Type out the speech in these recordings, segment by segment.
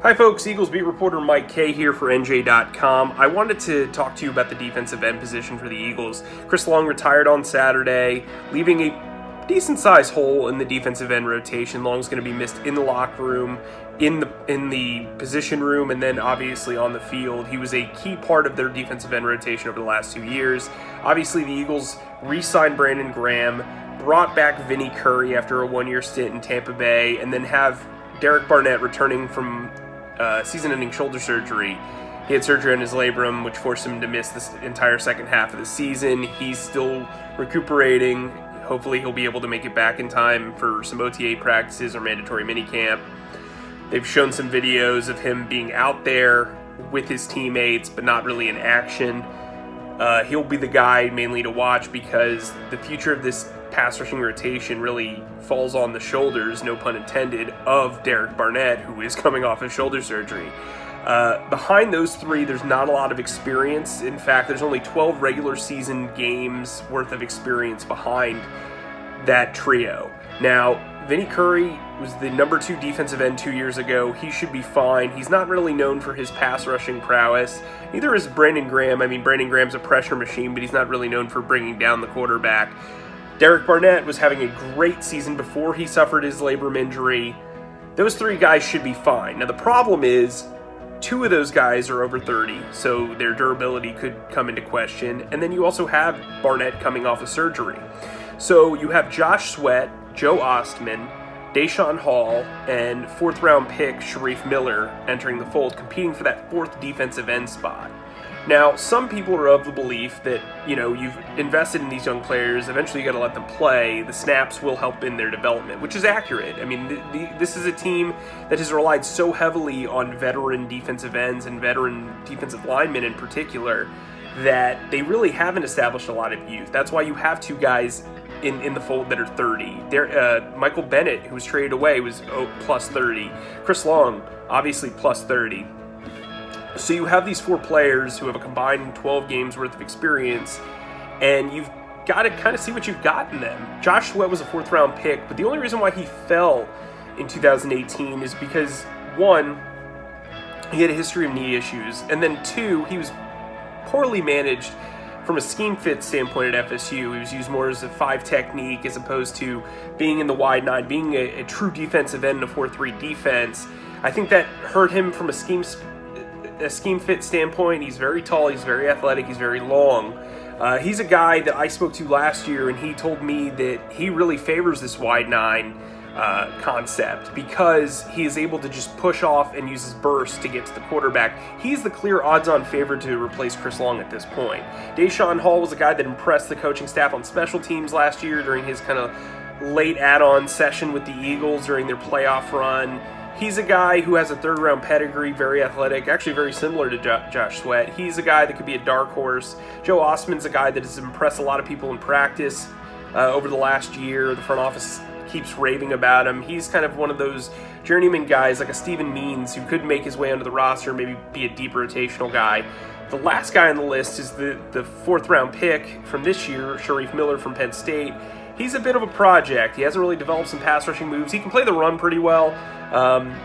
Hi folks, Eagles beat reporter Mike Kaye here for NJ.com. I wanted to talk to you about the defensive end position for the Eagles. Chris Long retired on Saturday, leaving a decent-sized hole in the defensive end rotation. Long's going to be missed in the locker room, in the position room, and then obviously on the field. He was a key part of their defensive end rotation over the last 2 years. Obviously, the Eagles re-signed Brandon Graham, brought back Vinny Curry after a one-year stint in Tampa Bay, and then have Derek Barnett returning from season-ending shoulder surgery. He had surgery on his labrum, which forced him to miss this entire second half of the season. He's still recuperating. Hopefully he'll be able to make it back in time for some OTA practices or mandatory minicamp. They've shown some videos of him being out there with his teammates, but not really in action. He'll be the guy mainly to watch because the future of this pass rushing rotation really falls on the shoulders, no pun intended, of Derek Barnett, who is coming off of shoulder surgery. Behind those three, there's not a lot of experience. In fact, there's only 12 regular season games worth of experience behind that trio. Now, Vinny Curry was the number 2 defensive end 2 years ago. He should be fine. He's not really known for his pass rushing prowess. Neither is Brandon Graham. I mean, Brandon Graham's a pressure machine, but he's not really known for bringing down the quarterback. Derek Barnett was having a great season before he suffered his labrum injury. Those 3 guys should be fine. Now, the problem is 2 of those guys are over 30, so their durability could come into question. And then you also have Barnett coming off of surgery. So you have Josh Sweat, Joe Ostman, Daeshon Hall, and 4th-round pick Shareef Miller entering the fold, competing for that 4th defensive end spot. Now, some people are of the belief that, you've invested in these young players, eventually you got to let them play. The snaps will help in their development, which is accurate. I mean, this is a team that has relied so heavily on veteran defensive ends and veteran defensive linemen in particular that they really haven't established a lot of youth. That's why you have 2 guys in the fold that are 30. Michael Bennett, who was traded away, was plus 30. Chris Long, obviously plus 30. So you have these 4 players who have a combined 12 games worth of experience, and you've got to kind of see what you've got in them. Josh Sweat was a 4th-round pick, but the only reason why he fell in 2018 is because, 1, he had a history of knee issues, and then 2, he was poorly managed from a scheme fit standpoint at FSU. He was used more as a 5 technique as opposed to being in the wide 9, being a true defensive end in a 4-3 defense. I think that hurt him from a scheme fit standpoint. He's very tall, he's very athletic, he's very long. He's a guy that I spoke to last year, and he told me that he really favors this wide 9 concept because he is able to just push off and use his burst to get to the quarterback. He's the clear odds-on favorite to replace Chris Long at this point. Daeshon Hall was a guy that impressed the coaching staff on special teams last year during his kind of late add-on session with the Eagles during their playoff run. He's a guy who has a 3rd-round pedigree, very athletic, actually very similar to Josh Sweat. He's a guy that could be a dark horse. Joe Ostman's a guy that has impressed a lot of people in practice over the last year. The front office keeps raving about him. He's kind of one of those journeyman guys like a Steven Means who could make his way onto the roster, maybe be a deep rotational guy. The last guy on the list is the 4th-round pick from this year, Shareef Miller from Penn State. He's a bit of a project. He hasn't really developed some pass rushing moves. He can play the run pretty well.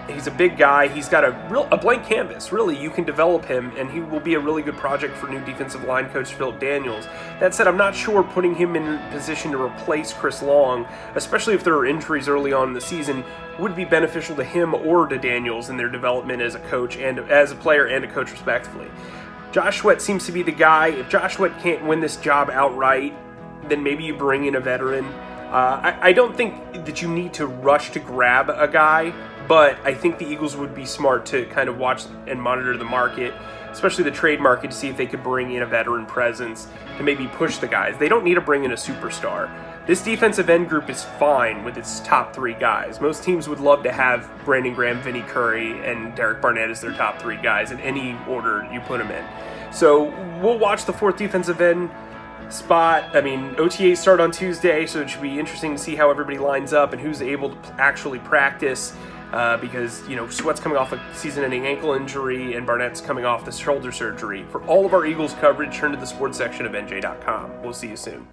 He's a big guy. He's got a blank canvas. Really, you can develop him, and he will be a really good project for new defensive line coach Philip Daniels. That said, I'm not sure putting him in position to replace Chris Long, especially if there are injuries early on in the season, would be beneficial to him or to Daniels in their development as a coach and as a player and a coach respectively. Josh Sweat seems to be the guy. If Josh Sweat can't win this job outright, then maybe you bring in a veteran. I don't think that you need to rush to grab a guy, but I think the Eagles would be smart to kind of watch and monitor the market, especially the trade market, to see if they could bring in a veteran presence to maybe push the guys. They don't need to bring in a superstar. This defensive end group is fine with its top 3 guys. Most teams would love to have Brandon Graham, Vinny Curry, and Derek Barnett as their top 3 guys in any order you put them in. So we'll watch the 4th defensive end spot. I mean, OTAs start on Tuesday, so it should be interesting to see how everybody lines up and who's able to actually practice because, Sweat's coming off a season-ending ankle injury and Barnett's coming off the shoulder surgery. For all of our Eagles coverage, turn to the sports section of NJ.com. We'll see you soon.